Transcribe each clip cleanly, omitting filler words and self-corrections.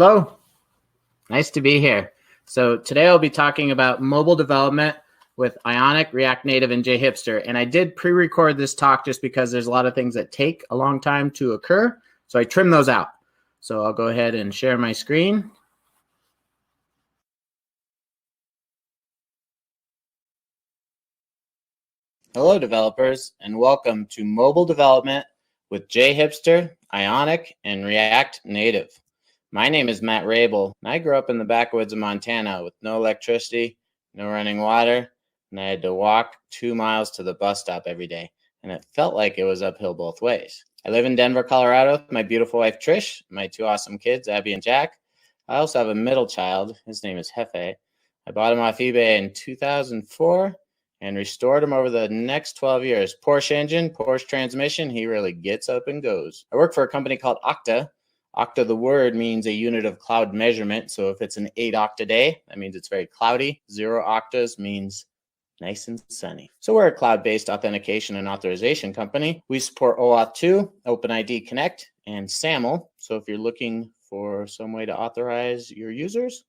Hello, nice to be here. So today I'll be talking about mobile development with Ionic, React Native, and JHipster. And I did pre-record this talk just because there's a lot of things that take a long time to occur. So I trimmed those out. So I'll go ahead and share my screen. Hello, developers, and welcome to mobile development with JHipster, Ionic, and React Native. My name is Matt Raible, and I grew up in the backwoods of Montana with no electricity, no running water, and I had to walk 2 miles to the bus stop every day, and it felt like it was uphill both ways. I live in Denver, Colorado with my beautiful wife, Trish, my 2 awesome kids, Abby and Jack. I also have a middle child. His name is Hefe. I bought him off eBay in 2004 and restored him over the next 12 years. Porsche engine, Porsche transmission, he really gets up and goes. I work for a company called Okta. Okta, the word, means a unit of cloud measurement. So if it's an 8 octa day, that means it's very cloudy. 0 octas means nice and sunny. So we're a cloud-based authentication and authorization company. We support OAuth 2, OpenID Connect, and SAML. So if you're looking for some way to authorize your users,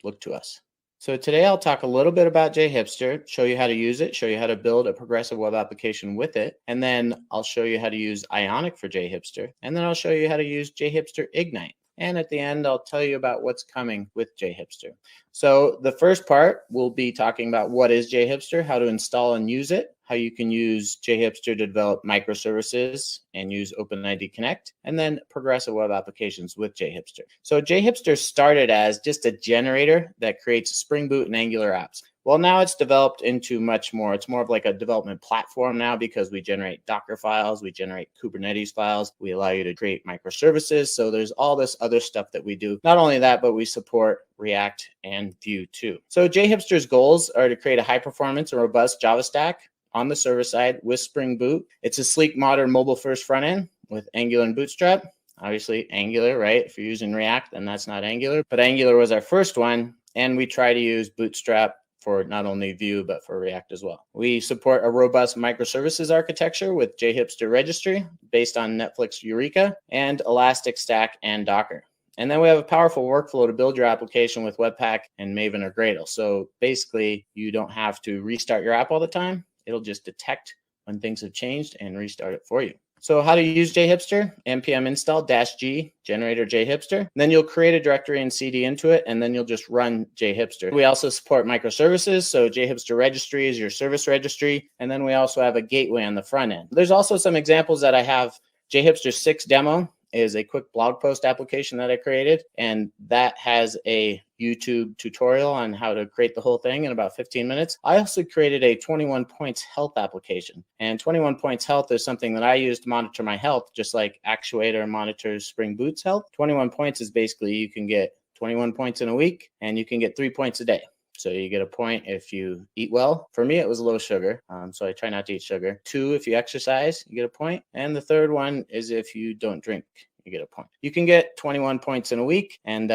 look to us. So today I'll talk a little bit about JHipster, show you how to use it, show you how to build a progressive web application with it, and then I'll show you how to use Ionic for JHipster, and then I'll show you how to use JHipster Ignite. And at the end, I'll tell you about what's coming with JHipster. So the first part, we'll be talking about what is JHipster, how to install and use it, how you can use JHipster to develop microservices and use OpenID Connect, and then progressive web applications with JHipster. So JHipster started as just a generator that creates Spring Boot and Angular apps. Well, now it's developed into much more. It's more of like a development platform now because we generate Docker files, we generate Kubernetes files, we allow you to create microservices. So there's all this other stuff that we do. Not only that, but we support React and Vue too. So JHipster's goals are to create a high performance and robust Java stack on the server side with Spring Boot. It's a sleek, modern, mobile-first front end with Angular and Bootstrap. Obviously, Angular, right? If you're using React, then that's not Angular. But Angular was our first one, and we try to use Bootstrap for not only Vue, but for React as well. We support a robust microservices architecture with JHipster Registry based on Netflix Eureka and Elastic Stack and Docker. And then we have a powerful workflow to build your application with Webpack and Maven or Gradle. So basically, you don't have to restart your app all the time. It'll just detect when things have changed and restart it for you. So how to use JHipster? npm install -g generator JHipster. Then you'll create a directory and cd into it, and then you'll just run JHipster. We also support microservices. So JHipster Registry is your service registry. And then we also have a gateway on the front end. There's also some examples that I have. JHipster 6 demo is a quick blog post application that I created, and that has a YouTube tutorial on how to create the whole thing in about 15 minutes. I also created a 21 points health application, and 21 points health is something that I use to monitor my health, just like Actuator monitors Spring Boot's health. 21 points is basically you can get 21 points in a week, and you can get 3 points a day. So you get a point if you eat well. For me, it was low sugar, so I try not to eat sugar. 2, if you exercise, you get a point. And the third one is if you don't drink, you get a point. You can get 21 points in a week. And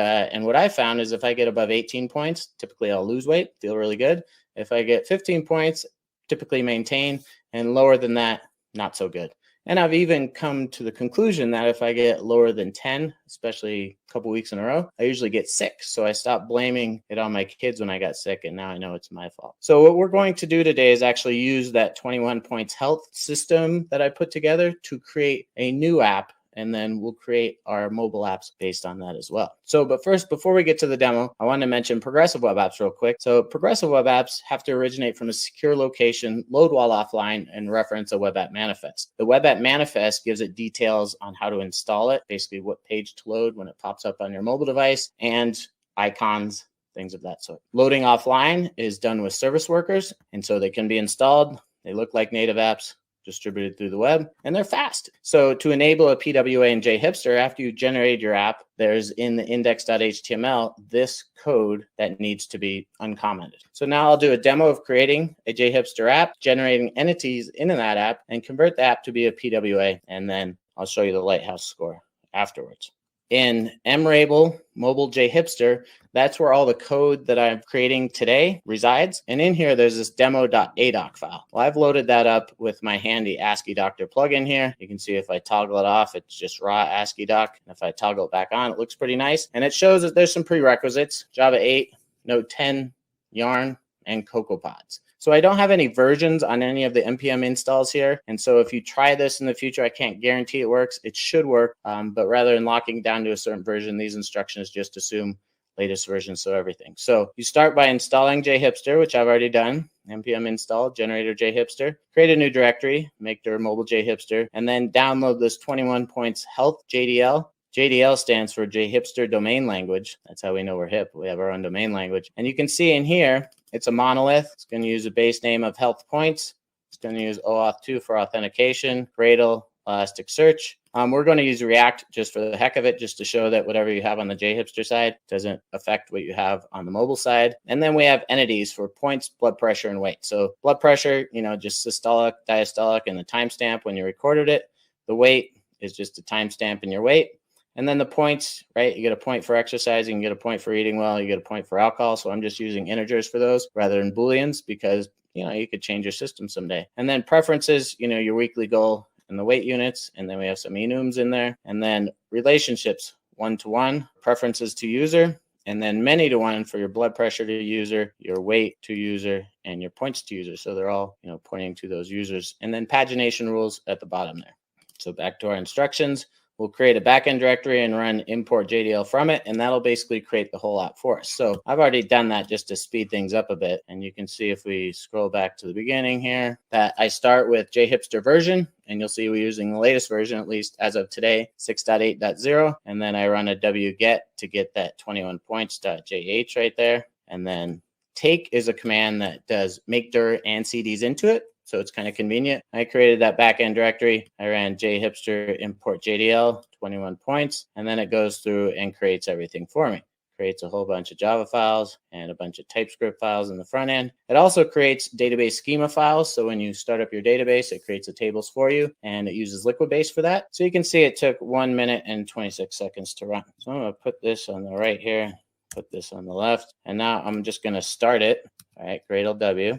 what I found is if I get above 18 points, typically I'll lose weight, feel really good. If I get 15 points, typically maintain, and lower than that, not so good. And I've even come to the conclusion that if I get lower than 10, especially a couple weeks in a row, I usually get sick. So I stopped blaming it on my kids when I got sick, and now I know it's my fault. So what we're going to do today is actually use that 21 points health system that I put together to create a new app, and then we'll create our mobile apps based on that as well. So, but first, before we get to the demo, I want to mention progressive web apps real quick. So progressive web apps have to originate from a secure location, load while offline, and reference a web app manifest. The web app manifest gives it details on how to install it, basically what page to load when it pops up on your mobile device, and icons, things of that sort. Loading offline is done with service workers, and so they can be installed. They look like native apps, distributed through the web, and they're fast. So to enable a PWA in JHipster, after you generated your app, there's in the index.html this code that needs to be uncommented. So now I'll do a demo of creating a JHipster app, generating entities into that app, and convert the app to be a PWA, and then I'll show you the Lighthouse score afterwards. in Raible mobile JHipster, that's where all the code that I'm creating today resides. And in here, there's this demo.adoc file. Well, I've loaded that up with my handy ASCII Doctor plugin here. You can see if I toggle it off, it's just raw ASCII Doc. And if I toggle it back on, it looks pretty nice. And it shows that there's some prerequisites: Java 8, Node 10, Yarn, and CocoaPods. So I don't have any versions on any of the NPM installs here. And so if you try this in the future, I can't guarantee it works. It should work, but rather than locking down to a certain version, these instructions just assume latest version, so everything. So you start by installing JHipster, which I've already done. NPM install generator JHipster, create a new directory, make dir mobile JHipster, and then download this 21 points health JDL. JDL stands for JHipster domain language. That's how we know we're hip. We have our own domain language. And you can see in here, it's a monolith. It's going to use a base name of health points. It's going to use OAuth 2 for authentication, Gradle, Elasticsearch. We're going to use React just for the heck of it, just to show that whatever you have on the JHipster side doesn't affect what you have on the mobile side. And then we have entities for points, blood pressure, and weight. So blood pressure, just systolic, diastolic, and the timestamp when you recorded it. The weight is just a timestamp in your weight. And then the points, right? You get a point for exercising, you get a point for eating well, you get a point for alcohol. So I'm just using integers for those rather than Booleans because, you could change your system someday. And then preferences, your weekly goal and the weight units. And then we have some enums in there. And then relationships, 1-to-1, preferences to user, and then many-to-1 for your blood pressure to user, your weight to user, and your points to user. So they're all, pointing to those users. And then pagination rules at the bottom there. So back to our instructions. We'll create a backend directory and run import JDL from it, and that'll basically create the whole app for us. So I've already done that just to speed things up a bit. And you can see if we scroll back to the beginning here, that I start with JHipster version, and you'll see we're using the latest version, at least as of today, 6.8.0. And then I run a wget to get that 21 points.jh right there. And then take is a command that does make dir and CDs into it. So it's kind of convenient. I created that backend directory. I ran JHipster import JDL, 21 points, and then it goes through and creates everything for me. Creates a whole bunch of Java files and a bunch of TypeScript files in the front end. It also creates database schema files. So when you start up your database, it creates the tables for you, and it uses Liquibase for that. So you can see it took 1 minute and 26 seconds to run. So I'm going to put this on the right here, put this on the left, and now I'm just going to start it. All right, Gradle W.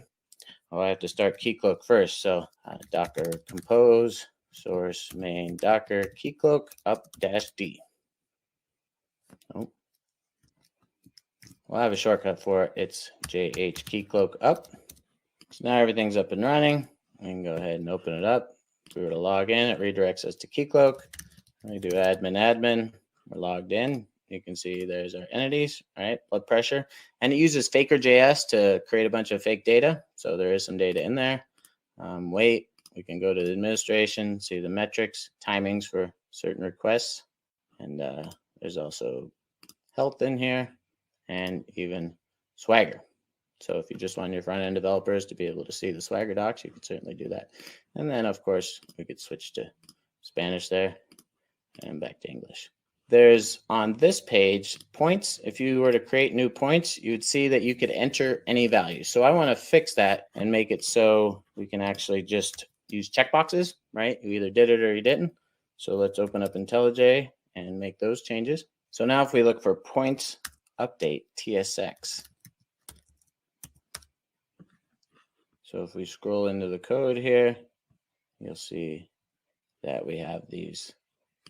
Oh, I have to start keycloak first. So docker compose source main docker keycloak up-d. Oh. Well, I have a shortcut for it. It's JH keycloak up. So now everything's up and running. We can go ahead and open it up. If we were to log in, it redirects us to keycloak. We do admin. We're logged in. You can see there's our entities, right? Blood pressure. And it uses Faker.js to create a bunch of fake data. So there is some data in there. Weight, we can go to the administration, see the metrics, timings for certain requests. And there's also health in here and even Swagger. So if you just want your front-end developers to be able to see the Swagger docs, you could certainly do that. And then, of course, we could switch to Spanish there and back to English. There's on this page points. If you were to create new points, you'd see that you could enter any value. So I want to fix that and make it so we can actually just use checkboxes, right? You either did it or you didn't. So let's open up IntelliJ and make those changes. So now if we look for points update TSX. So if we scroll into the code here, you'll see that we have these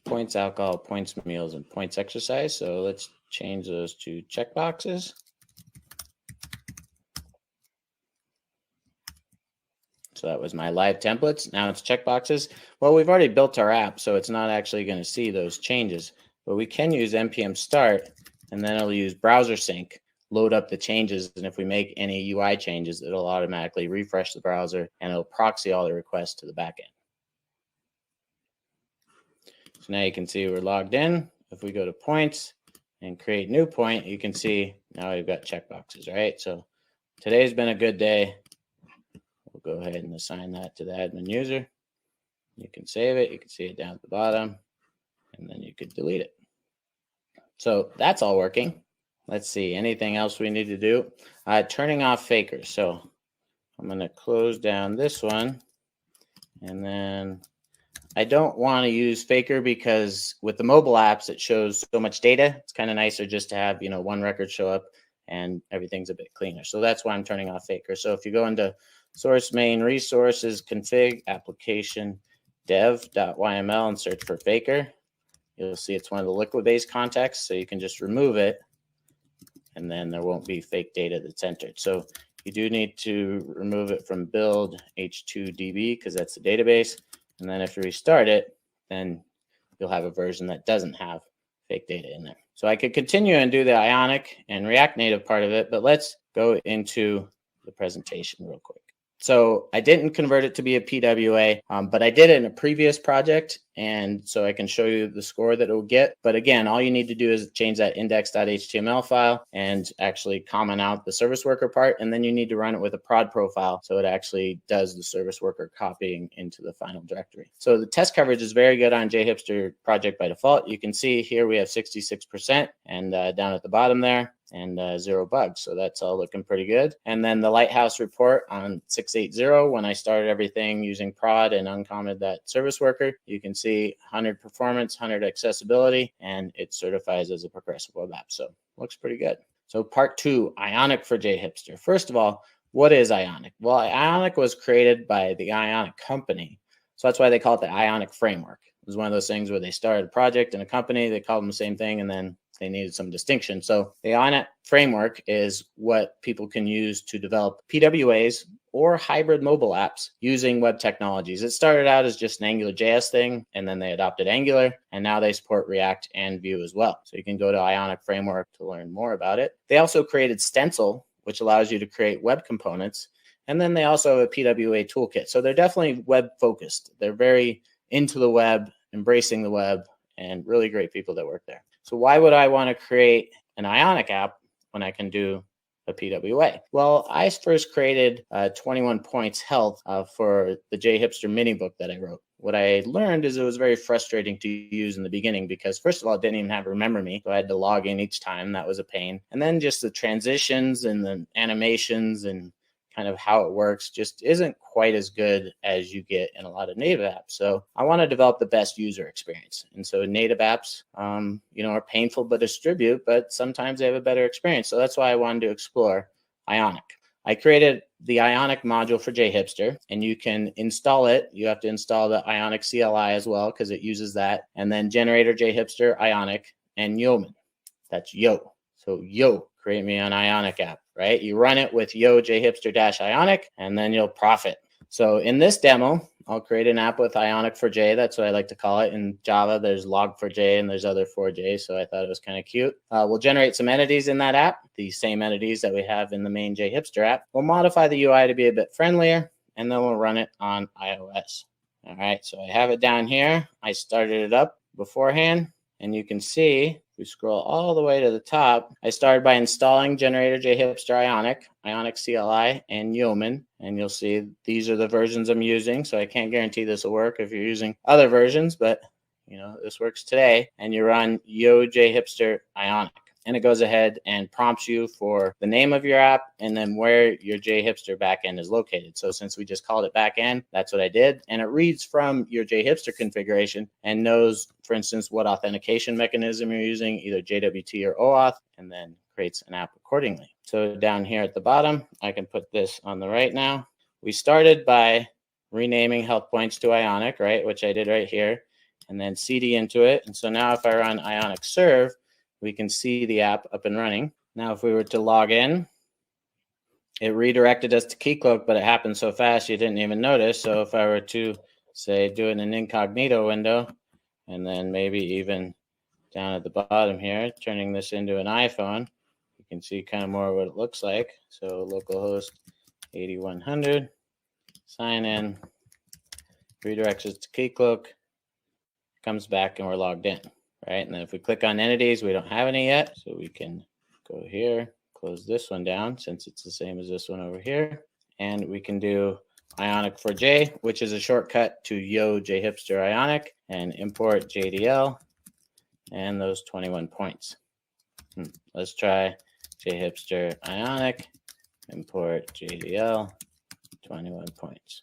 points alcohol, points meals, and points exercise. So let's change those to checkboxes. So that was my live templates. Now it's checkboxes. Well, we've already built our app, so it's not actually going to see those changes. But we can use npm start, and then it'll use browser sync, load up the changes. And if we make any UI changes, it'll automatically refresh the browser, and it'll proxy all the requests to the backend. So now you can see we're logged in. If we go to points and create new point, you can see now we've got checkboxes, right? So today's been a good day. We'll go ahead and assign that to the admin user. You can save it. You can see it down at the bottom, and then you could delete it. So that's all working. Let's see, anything else we need to do? Turning off fakers. So I'm going to close down this one, and then I don't want to use Faker because with the mobile apps, it shows so much data. It's kind of nicer just to have, one record show up and everything's a bit cleaner. So that's why I'm turning off Faker. So if you go into source main resources, config, application, dev.yml and search for Faker, you'll see it's one of the liquid-based contexts. So you can just remove it and then there won't be fake data that's entered. So you do need to remove it from build h2db because that's the database. And then if you restart it, then you'll have a version that doesn't have fake data in there. So I could continue and do the Ionic and React Native part of it, but let's go into the presentation real quick. So I didn't convert it to be a PWA, but I did it in a previous project. And so I can show you the score that it will get. But again, all you need to do is change that index.html file and actually comment out the service worker part. And then you need to run it with a prod profile. So it actually does the service worker copying into the final directory. So the test coverage is very good on JHipster project by default. You can see here we have 66% and down at the bottom there, and 0 bugs. So that's all looking pretty good. And then the Lighthouse report on 680, when I started everything using prod and uncommented that service worker, you can see 100 performance, 100 accessibility, and it certifies as a progressive web app. So looks pretty good. So part 2, Ionic for JHipster. First of all, what is Ionic? Well, Ionic was created by the Ionic company. So that's why they call it the Ionic framework. It was one of those things where they started a project and a company, they called them the same thing, and then they needed some distinction. So the Ionic framework is what people can use to develop PWAs or hybrid mobile apps using web technologies. It started out as just an AngularJS thing, and then they adopted Angular, and now they support React and Vue as well. So you can go to Ionic framework to learn more about it. They also created Stencil, which allows you to create web components. And then they also have a PWA toolkit. So they're definitely web focused. They're very into the web, embracing the web, and really great people that work there. So why would I want to create an Ionic app when I can do a PWA? Well, I first created 21 points health for the JHipster mini book that I wrote. What I learned is it was very frustrating to use in the beginning because, first of all, it didn't even have Remember Me. So I had to log in each time. That was a pain. And then just the transitions and the animations and kind of how it works just isn't quite as good as you get in a lot of native apps. So I want to develop the best user experience. And so native apps, are painful to distribute, but sometimes they have a better experience. So that's why I wanted to explore Ionic. I created the Ionic module for JHipster, and you can install it. You have to install the Ionic CLI as well because it uses that. And then generator JHipster, Ionic, and Yeoman. That's Yo. So Yo, create me an Ionic app, right? You run it with Yo JHipster-Ionic, and then you'll profit. So in this demo, I'll create an app with Ionic for J. That's what I like to call it. In Java, there's log4j and there's other 4j, so I thought it was kind of cute. We'll generate some entities in that app, the same entities that we have in the main JHipster app. We'll modify the UI to be a bit friendlier, and then we'll run it on iOS. All right, so I have it down here. I started it up beforehand, and you can see, if we scroll all the way to the top, I started by installing generator JHipster Ionic, Ionic CLI, and Yeoman. And you'll see these are the versions I'm using. So I can't guarantee this will work if you're using other versions, but this works today. And you run Yo JHipster Ionic. And it goes ahead and prompts you for the name of your app and then where your JHipster backend is located. So since we just called it backend, that's what I did. And it reads from your JHipster configuration and knows, for instance, what authentication mechanism you're using, either JWT or OAuth, and then creates an app accordingly. So down here at the bottom, I can put this on the right now. We started by renaming health points to Ionic, right, which I did right here, and then CD into it. And so now if I run Ionic serve, we can see the app up and running. Now, if we were to log in, it redirected us to Keycloak, but it happened so fast you didn't even notice. So if I were to, say, do it in an incognito window, and then maybe even down at the bottom here, turning this into an iPhone, you can see kind of more what it looks like. So localhost 8100, sign in, redirects us to Keycloak, comes back, and we're logged in. Right, and then if we click on entities, we don't have any yet. So we can go here, close this one down since it's the same as this one over here. And we can do Ionic for J, which is a shortcut to Yo JHipster Ionic, and import JDL and those 21 points. Let's try JHipster Ionic, import JDL, 21 points.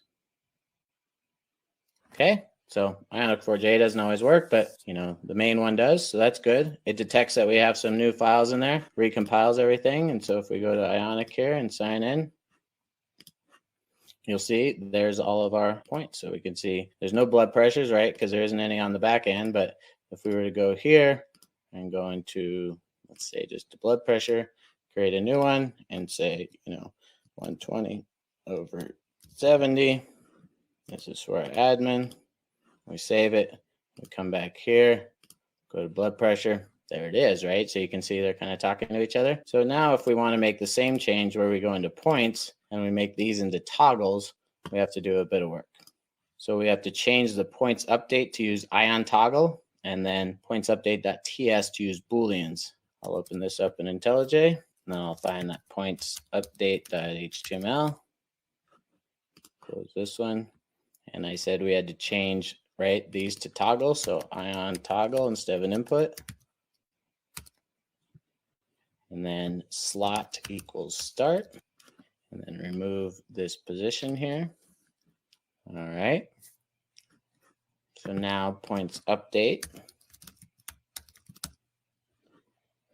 Okay, So Ionic 4J doesn't always work, but the main one does, so that's good. It detects that we have some new files in there, recompiles everything, and so if we go to Ionic here and sign in, you'll see there's all of our points. So we can see there's no blood pressures, right? Because there isn't any on the back end. But if we were to go here and go into, let's say, just the blood pressure, create a new one and say, 120 over 70. This is for our admin. We save it. We come back here, go to blood pressure. There it is, right? So you can see they're kind of talking to each other. So now if we want to make the same change where we go into points and we make these into toggles, we have to do a bit of work. So we have to change the points update to use ion toggle and then points update.ts to use booleans. I'll open this up in IntelliJ and then I'll find that points update.html. Close this one. And I said we had to change, right, these to toggle. So ion toggle instead of an input. And then slot equals start. And then remove this position here. All right. So now points update.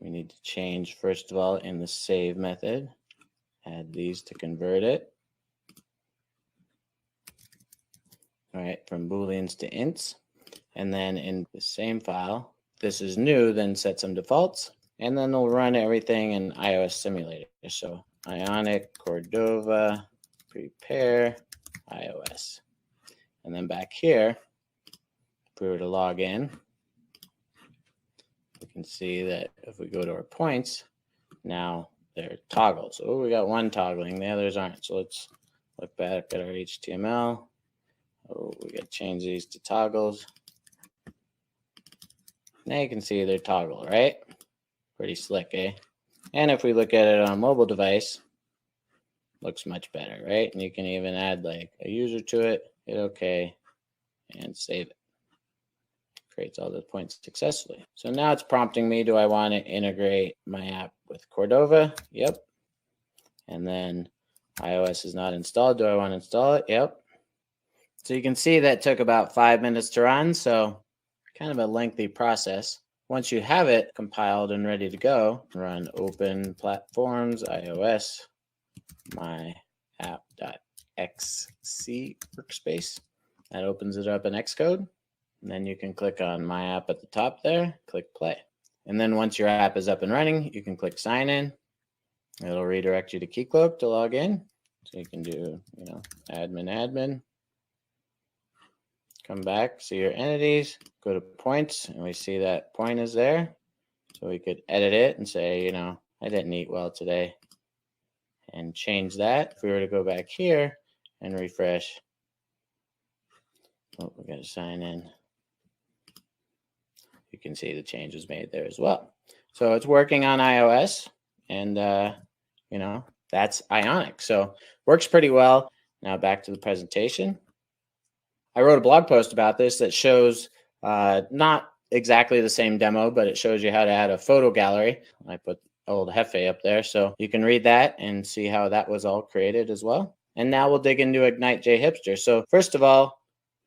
We need to change, first of all, in the save method. Add these to convert it. All right, from booleans to ints. And then in the same file, this is new, then set some defaults. And then we'll run everything in iOS simulator. So Ionic, Cordova, prepare, iOS. And then back here, if we were to log in, we can see that if we go to our points, now they're toggles. Oh, we got one toggling, the others aren't. So let's look back at our HTML. Oh, we got to change these to toggles. Now you can see they're toggle, right? Pretty slick, eh? And if we look at it on a mobile device, looks much better, right? And you can even add like a user to it, hit OK, and save it. Creates all the points successfully. So now it's prompting me, do I want to integrate my app with Cordova? Yep. And then iOS is not installed. Do I want to install it? Yep. So you can see that took about 5 minutes to run. So kind of a lengthy process. Once you have it compiled and ready to go, run open platforms, iOS, my app.xc workspace. That opens it up in Xcode. And then you can click on my app at the top there, click play. And then once your app is up and running, you can click sign in. It'll redirect you to Keycloak to log in. So you can do, admin. Come back, see your entities, go to points, and we see that point is there. So we could edit it and say, I didn't eat well today, and change that. If we were to go back here and refresh, oh, we got to sign in. You can see the changes made there as well. So it's working on iOS, and that's Ionic. So works pretty well. Now back to the presentation. I wrote a blog post about this that shows not exactly the same demo, but it shows you how to add a photo gallery. I put old Hefe up there, so you can read that and see how that was all created as well. And now we'll dig into Ignite JHipster. So first of all,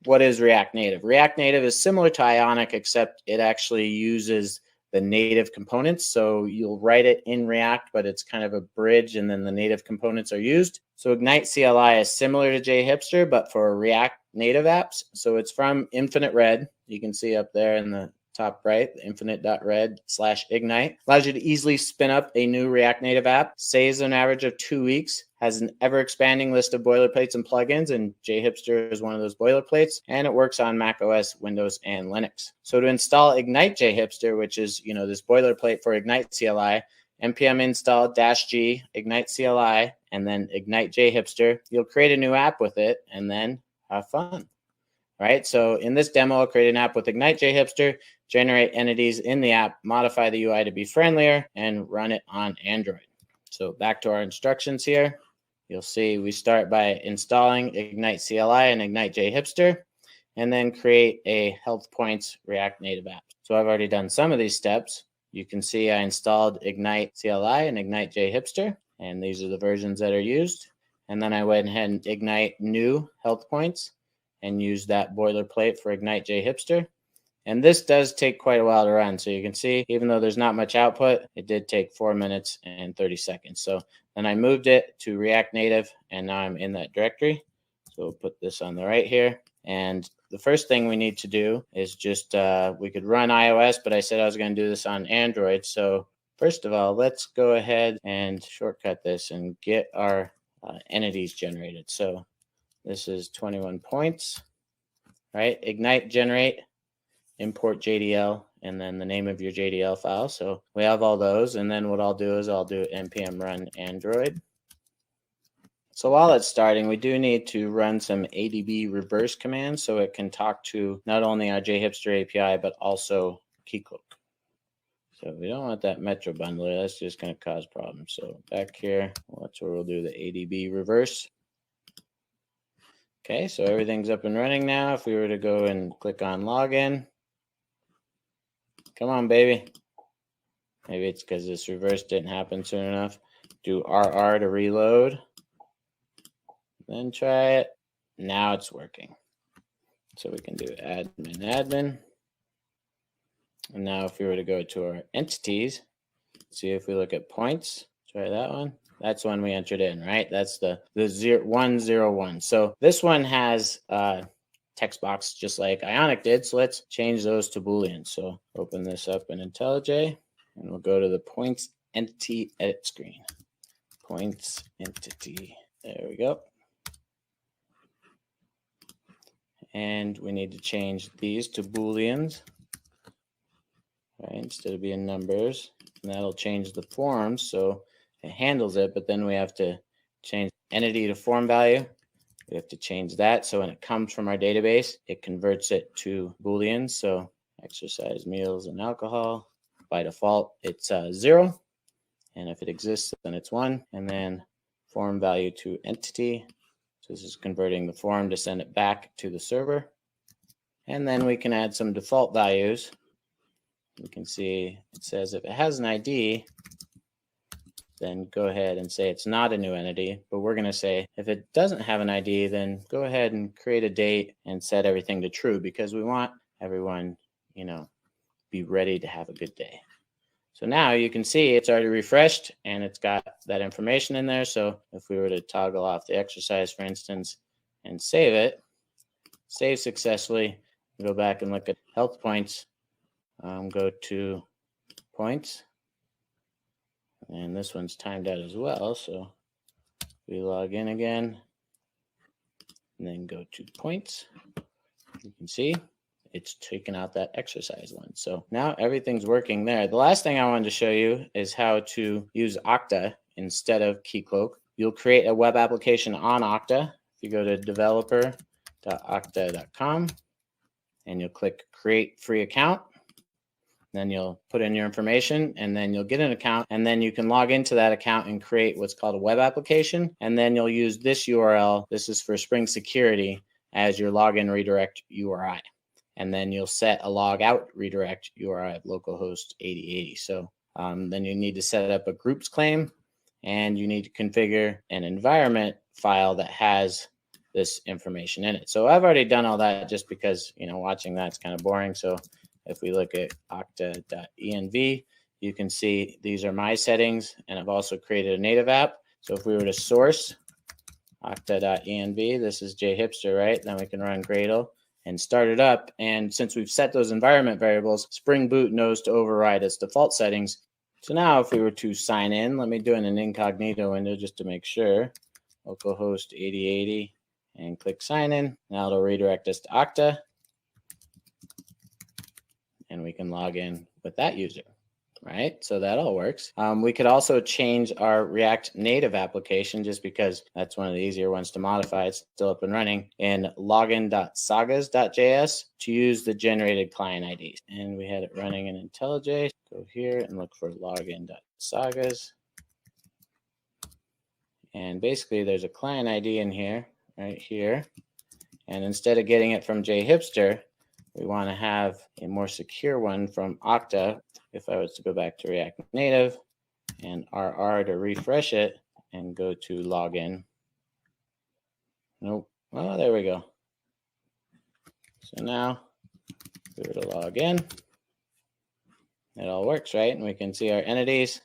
what is React Native? React Native is similar to Ionic, except it actually uses the native components. So you'll write it in React, but it's kind of a bridge, and then the native components are used. So Ignite CLI is similar to JHipster, but for React Native apps. So it's from Infinite Red. You can see up there in the top right, infinite.red/ignite. Allows you to easily spin up a new React Native app, saves an average of 2 weeks, has an ever-expanding list of boilerplates and plugins, and JHipster is one of those boilerplates, and it works on Mac OS, Windows, and Linux. So to install Ignite JHipster, which is this boilerplate for Ignite CLI, npm install -g Ignite CLI, and then Ignite JHipster. You'll create a new app with it, and then have fun. Right, so in this demo, I'll create an app with Ignite JHipster, generate entities in the app, modify the UI to be friendlier, and run it on Android. So back to our instructions here. You'll see we start by installing Ignite CLI and Ignite JHipster, and then create a health points React Native app. So I've already done some of these steps. You can see I installed Ignite CLI and Ignite JHipster, and these are the versions that are used. And then I went ahead and Ignite new health points. and use that boilerplate for Ignite JHipster. And this does take quite a while to run. So you can see, even though there's not much output, it did take 4 minutes and 30 seconds. So then I moved it to React Native, and now I'm in that directory. So we'll put this on the right here. And the first thing we need to do is just, we could run iOS, but I said I was going to do this on Android. So first of all, let's go ahead and shortcut this and get our entities generated. So this is 21 points, right? Ignite generate, import JDL, and then the name of your JDL file. So we have all those. And then what I'll do is I'll do npm run Android. So while it's starting, we do need to run some ADB reverse commands so it can talk to not only our JHipster API, but also Keycloak. So we don't want that Metro bundler. That's just going to cause problems. So back here, well, that's where we'll do the ADB reverse. Okay, so everything's up and running now. If we were to go and click on login, come on, baby. Maybe it's because this reverse didn't happen soon enough. Do RR to reload. Then try it. Now it's working. So we can do admin. And now if we were to go to our entities, see if we look at points, try that one. That's one we entered in, right? That's the 101. So this one has text box just like Ionic did. So let's change those to Boolean. So open this up in IntelliJ, and we'll go to the points entity edit screen. Points entity. There we go. And we need to change these to Booleans, right, instead of being numbers. And that'll change the forms, so it handles it, but then we have to change entity to form value. We have to change that, so when it comes from our database, it converts it to Booleans. So exercise, meals, and alcohol. By default, it's 0. And if it exists, then it's 1. And then form value to entity. So this is converting the form to send it back to the server. And then we can add some default values. You can see it says if it has an ID, then go ahead and say it's not a new entity. But we're going to say if it doesn't have an ID, then go ahead and create a date and set everything to true, because we want everyone, be ready to have a good day. So now you can see it's already refreshed and it's got that information in there. So if we were to toggle off the exercise, for instance, and save it, save successfully, go back and look at health points, go to points, and this one's timed out as well. So we log in again and then go to points. You can see it's taken out that exercise one. So now everything's working there. The last thing I wanted to show you is how to use Okta instead of Keycloak. You'll create a web application on Okta. If you go to developer.okta.com and you'll click create free account, then you'll put in your information and then you'll get an account, and then you can log into that account and create what's called a web application. And then you'll use this URL. This is for Spring Security as your login redirect URI. And then you'll set a log out redirect URI of localhost 8080. So then you need to set up a groups claim, and you need to configure an environment file that has this information in it. So I've already done all that just because, watching that's kind of boring. So if we look at okta.env, you can see these are my settings, and I've also created a native app. So if we were to source okta.env, this is JHipster, right? Then we can run Gradle and start it up. And since we've set those environment variables, Spring Boot knows to override its default settings. So now if we were to sign in, let me do it in an incognito window just to make sure. Localhost 8080 and click sign in. Now it'll redirect us to Okta. And we can log in with that user, right? So that all works. We could also change our React Native application, just because that's one of the easier ones to modify. It's still up and running, in login.sagas.js to use the generated client IDs. And we had it running in IntelliJ. Go here and look for login.sagas. And basically there's a client ID in here, right here. And instead of getting it from JHipster, we want to have a more secure one from Okta. If I was to go back to React Native and RR to refresh it and go to login. Nope. Oh, there we go. So now we were to log in. It all works, right? And we can see our entities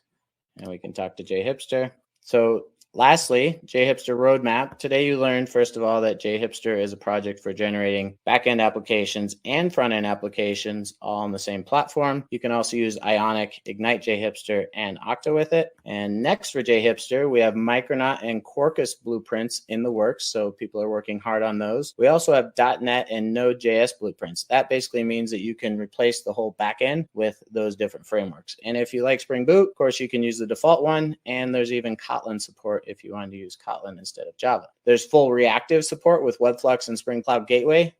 and we can talk to JHipster. So lastly, JHipster roadmap. Today you learned, first of all, that JHipster is a project for generating backend applications and front-end applications all on the same platform. You can also use Ionic, Ignite JHipster, and Okta with it. And next for JHipster, we have Micronaut and Quarkus blueprints in the works, so people are working hard on those. We also have .NET and Node.js blueprints. That basically means that you can replace the whole backend with those different frameworks. And if you like Spring Boot, of course, you can use the default one, and there's even Kotlin support if you wanted to use Kotlin instead of Java. There's full reactive support with Webflux and Spring Cloud Gateway.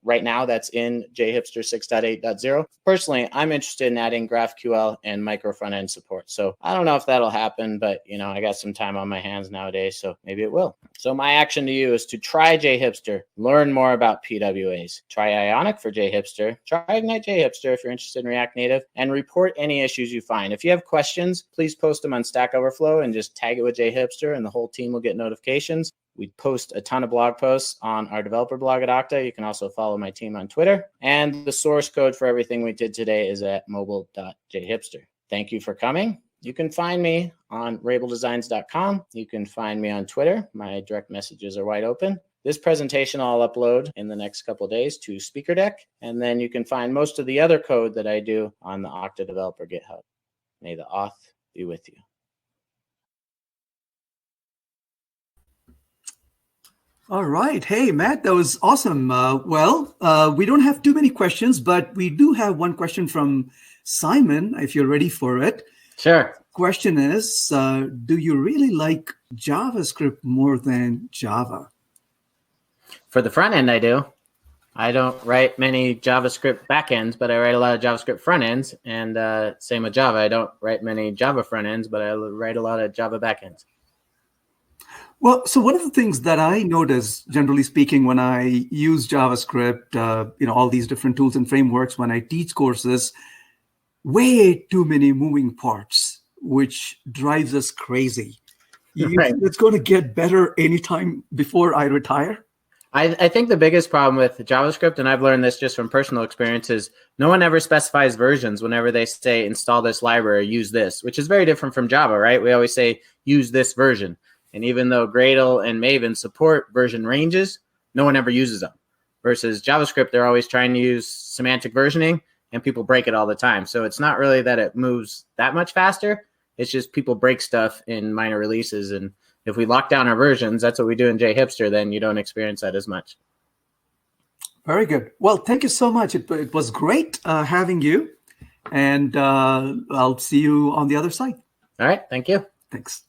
Right now, that's in JHipster 6.8.0. Personally, I'm interested in adding GraphQL and micro front-end support. So I don't know if that'll happen, but I got some time on my hands nowadays, so maybe it will. So my action to you is to try JHipster, learn more about PWAs, try Ionic for JHipster, try Ignite JHipster if you're interested in React Native, and report any issues you find. If you have questions, please post them on Stack Overflow and just tag it with JHipster, and the whole team will get notifications. We post a ton of blog posts on our developer blog at Okta. You can also follow my team on Twitter. And the source code for everything we did today is at mobile.jhipster. Thank you for coming. You can find me on raibledesigns.com. You can find me on Twitter. My direct messages are wide open. This presentation I'll upload in the next couple of days to SpeakerDeck. And then you can find most of the other code that I do on the Okta Developer GitHub. May the auth be with you. All right. Hey, Matt, that was awesome. We don't have too many questions, but we do have one question from Simon, if you're ready for it. Sure. Question is, do you really like JavaScript more than Java? For the front end, I do. I don't write many JavaScript backends, but I write a lot of JavaScript front ends. And same with Java. I don't write many Java front ends, but I write a lot of Java backends. Well, so one of the things that I notice, generally speaking, when I use JavaScript, all these different tools and frameworks, when I teach courses, way too many moving parts, which drives us crazy. You think it's going to get better anytime before I retire? I think the biggest problem with JavaScript, and I've learned this just from personal experience, is no one ever specifies versions whenever they say install this library, use this, which is very different from Java, right? We always say use this version. And even though Gradle and Maven support version ranges, no one ever uses them. Versus JavaScript, they're always trying to use semantic versioning, and people break it all the time. So it's not really that it moves that much faster. It's just people break stuff in minor releases. And if we lock down our versions, that's what we do in JHipster, then you don't experience that as much. Very good. Well, thank you so much. It was great having you. And I'll see you on the other side. All right. Thank you. Thanks.